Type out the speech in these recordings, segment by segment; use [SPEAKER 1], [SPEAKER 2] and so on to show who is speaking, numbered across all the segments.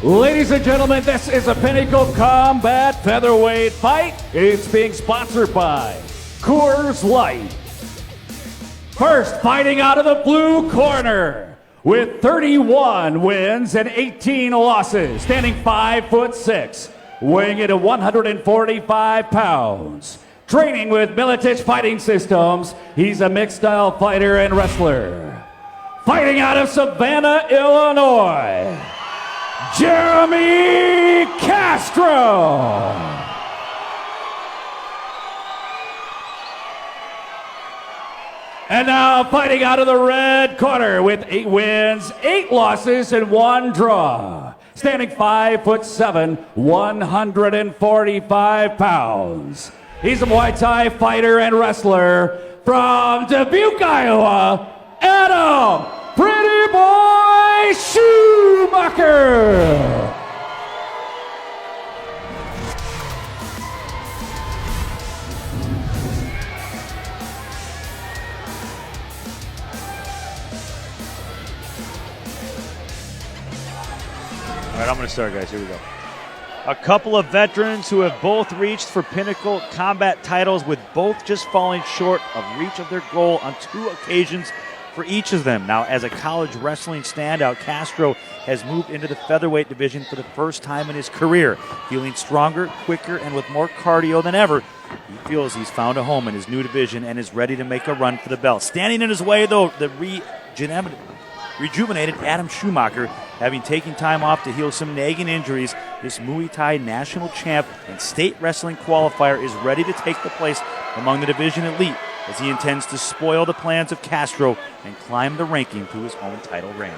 [SPEAKER 1] Ladies and gentlemen, this is a Pinnacle Combat Featherweight fight. It's being sponsored by Coors Light. First, fighting out of the blue corner with 31 wins and 18 losses, standing 5'6", weighing in at 145 pounds. Training with Militich Fighting Systems, he's a mixed style fighter and wrestler. Fighting out of Savannah, Illinois, Jeremy Castro. And now fighting out of the red corner with 8 wins, 8 losses, and 1 draw. Standing 5'7", 145 pounds. He's a Muay Thai fighter and wrestler from Dubuque, Iowa, Adam Pretty Boy Schumacher.
[SPEAKER 2] All right, I'm going to start, guys. Here we go. A couple of veterans who have both reached for Pinnacle Combat titles, with both just falling short of reach of their goal on 2 occasions for each of them. Now, as a college wrestling standout, Castro has moved into the featherweight division for the first time in his career. Feeling stronger, quicker, and with more cardio than ever, he feels he's found a home in his new division and is ready to make a run for the belt. Standing in his way, though, the rejuvenated Adam Schumacher, having taken time off to heal some nagging injuries. This Muay Thai national champ and state wrestling qualifier is ready to take the place among the division elite, as he intends to spoil the plans of Castro and climb the ranking to his own title reign.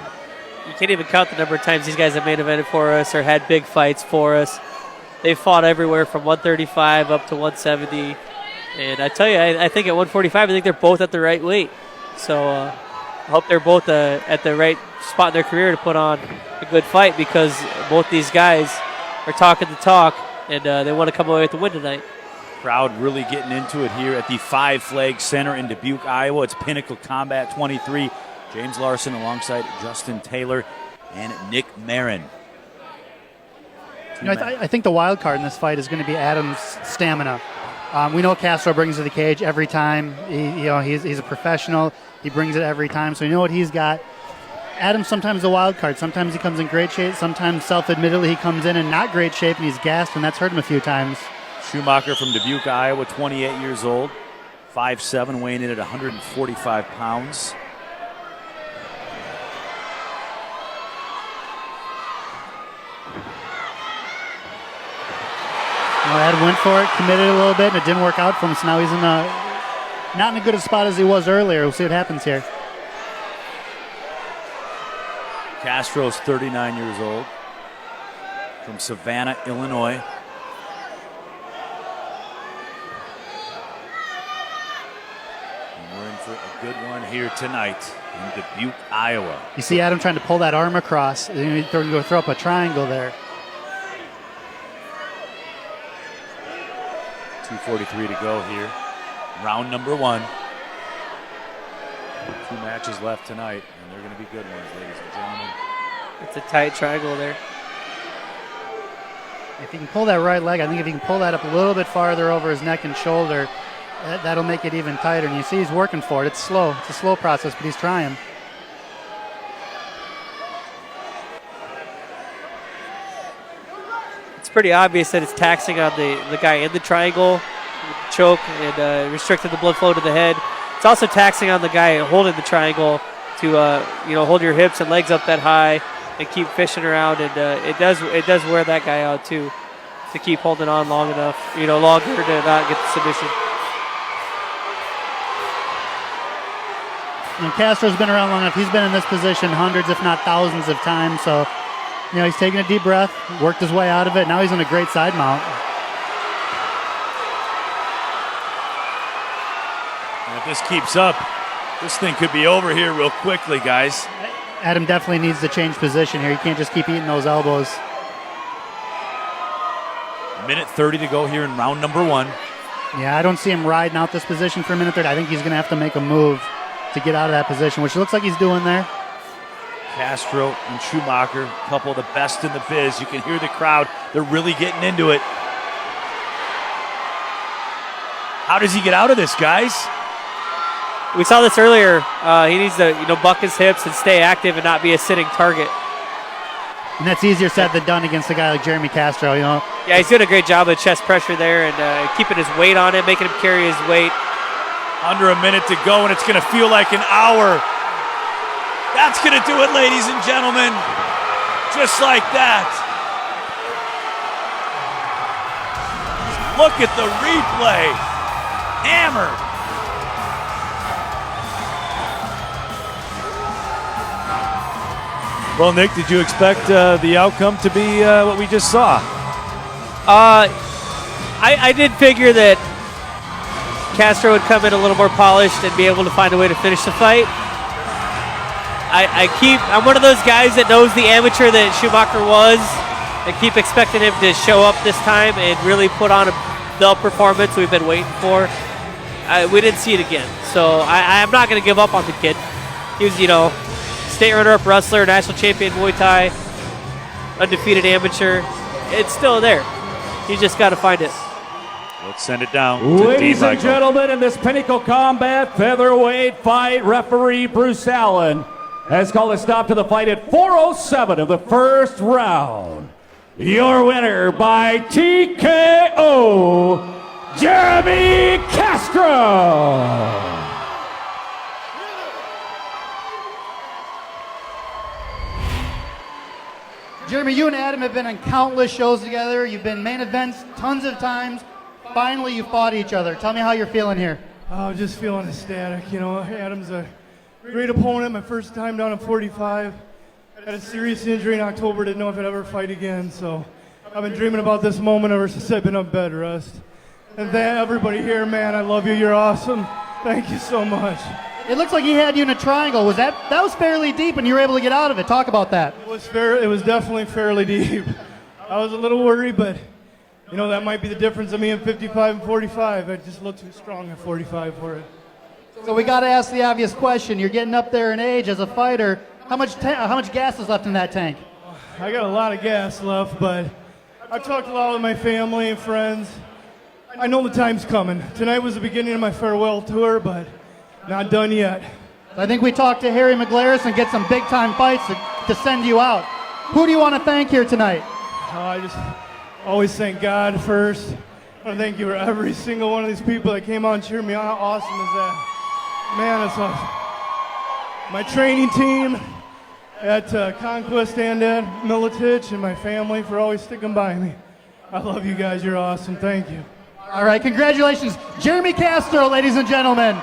[SPEAKER 3] You can't even count the number of times these guys have main evented for us or had big fights for us. They've fought everywhere from 135 up to 170. And I tell you, I think at 145, I think they're both at the right weight. So I hope they're both at the right spot in their career to put on a good fight, because both these guys are talking the talk, and they want to come away with the win tonight.
[SPEAKER 2] Crowd really getting into it here at the Five Flag Center in Dubuque, Iowa. It's Pinnacle Combat 23. James Larson alongside Justin Taylor and Nick Marin.
[SPEAKER 4] I think the wild card in this fight is going to be Adam's stamina. We know Castro brings to the cage every time. He's a professional. He brings it every time, so you know what he's got. Adam's sometimes a wild card. Sometimes he comes in great shape. Sometimes, self-admittedly, he comes in not great shape and he's gassed, and that's hurt him a few times.
[SPEAKER 2] Schumacher from Dubuque, Iowa, 28 years old, 5'7", weighing in at 145 pounds.
[SPEAKER 4] Adam went for it, committed a little bit, and it didn't work out for him, so now he's not in as good a spot as he was earlier. We'll see what happens here.
[SPEAKER 2] Castro's 39 years old, from Savannah, Illinois. And we're in for a good one here tonight in Dubuque, Iowa.
[SPEAKER 4] You see Adam trying to pull that arm across. He's going to throw up a triangle there.
[SPEAKER 2] 2:43 to go here. Round number 1. 2 matches left tonight, and they're going to be good ones, ladies and gentlemen.
[SPEAKER 3] It's a tight triangle there.
[SPEAKER 4] If he can pull that right leg, I think if he can pull that up a little bit farther over his neck and shoulder, that'll make it even tighter. And you see he's working for it. It's slow. It's a slow process, but he's trying.
[SPEAKER 3] It's pretty obvious that it's taxing on the guy in the triangle, choke, and restricting the blood flow to the head. It's also taxing on the guy holding the triangle to hold your hips and legs up that high and keep fishing around, and it does wear that guy out too, to keep holding on long enough, longer to not get the submission.
[SPEAKER 4] And Castro's been around long enough. He's been in this position hundreds, if not thousands of times. So, he's taking a deep breath, worked his way out of it. Now he's in a great side mount.
[SPEAKER 2] And if this keeps up, this thing could be over here real quickly, guys.
[SPEAKER 4] Adam definitely needs to change position here. He can't just keep eating those elbows.
[SPEAKER 2] 1:30 to go here in round number 1.
[SPEAKER 4] Yeah, I don't see him riding out this position for 1:30. I think he's going to have to make a move to get out of that position, which looks like he's doing there.
[SPEAKER 2] Castro and Schumacher, a couple of the best in the biz. You can hear the crowd. They're really getting into it. How does he get out of this, guys?
[SPEAKER 3] We saw this earlier. He needs to, buck his hips and stay active and not be a sitting target.
[SPEAKER 4] And that's easier said than done against a guy like Jeremy Castro,
[SPEAKER 3] Yeah, he's doing a great job of chest pressure there and keeping his weight on him, making him carry his weight.
[SPEAKER 2] Under a minute to go, and it's going to feel like an hour. That's going to do it, ladies and gentlemen. Just like that. Look at the replay. Hammered. Well, Nick, did you expect the outcome to be what we just saw?
[SPEAKER 3] I did figure that Castro would come in a little more polished and be able to find a way to finish the fight. I'm one of those guys that knows the amateur that Schumacher was. I keep expecting him to show up this time and really put on the performance we've been waiting for. We didn't see it again, so I'm not going to give up on the kid. He was, state runner-up wrestler, national champion Muay Thai, undefeated amateur. It's still there. He's just got to find it.
[SPEAKER 2] Let's send it down.
[SPEAKER 1] Ladies and gentlemen, in this Pinnacle Combat featherweight fight, referee Bruce Allen has called a stop to the fight at 4:07 of the first round. Your winner by TKO, Jeremy Castro.
[SPEAKER 4] Jeremy, you and Adam have been on countless shows together. You've been main events tons of times. Finally, you fought each other. Tell me how you're feeling here.
[SPEAKER 5] Oh, just feeling ecstatic. Adam's a great opponent. My first time down at 45. Had a serious injury in October. Didn't know if I'd ever fight again. So I've been dreaming about this moment ever since I've been on bed rest. And then everybody here, man, I love you. You're awesome. Thank you so much.
[SPEAKER 4] It looks like he had you in a triangle. That was fairly deep, and you were able to get out of it. Talk about that.
[SPEAKER 5] It was definitely fairly deep. I was a little worried, but that might be the difference of me at 55 and 45. I just look too strong at 45 for it.
[SPEAKER 4] So we got to ask the obvious question. You're getting up there in age as a fighter. How much gas is left in that tank?
[SPEAKER 5] I got a lot of gas left, but I've talked a lot with my family and friends. I know the time's coming. Tonight was the beginning of my farewell tour, but not done yet.
[SPEAKER 4] I think we talked to Harry McGlaris and get some big-time fights to send you out. Who do you want to thank here tonight?
[SPEAKER 5] I just always thank God first. I want to thank you for every single one of these people that came out and cheered me on. How awesome is that? Man, that's awesome. My training team at Conquest and at Militich, and my family for always sticking by me. I love you guys. You're awesome. Thank you.
[SPEAKER 4] All right, congratulations. Jeremy Castro, ladies and gentlemen.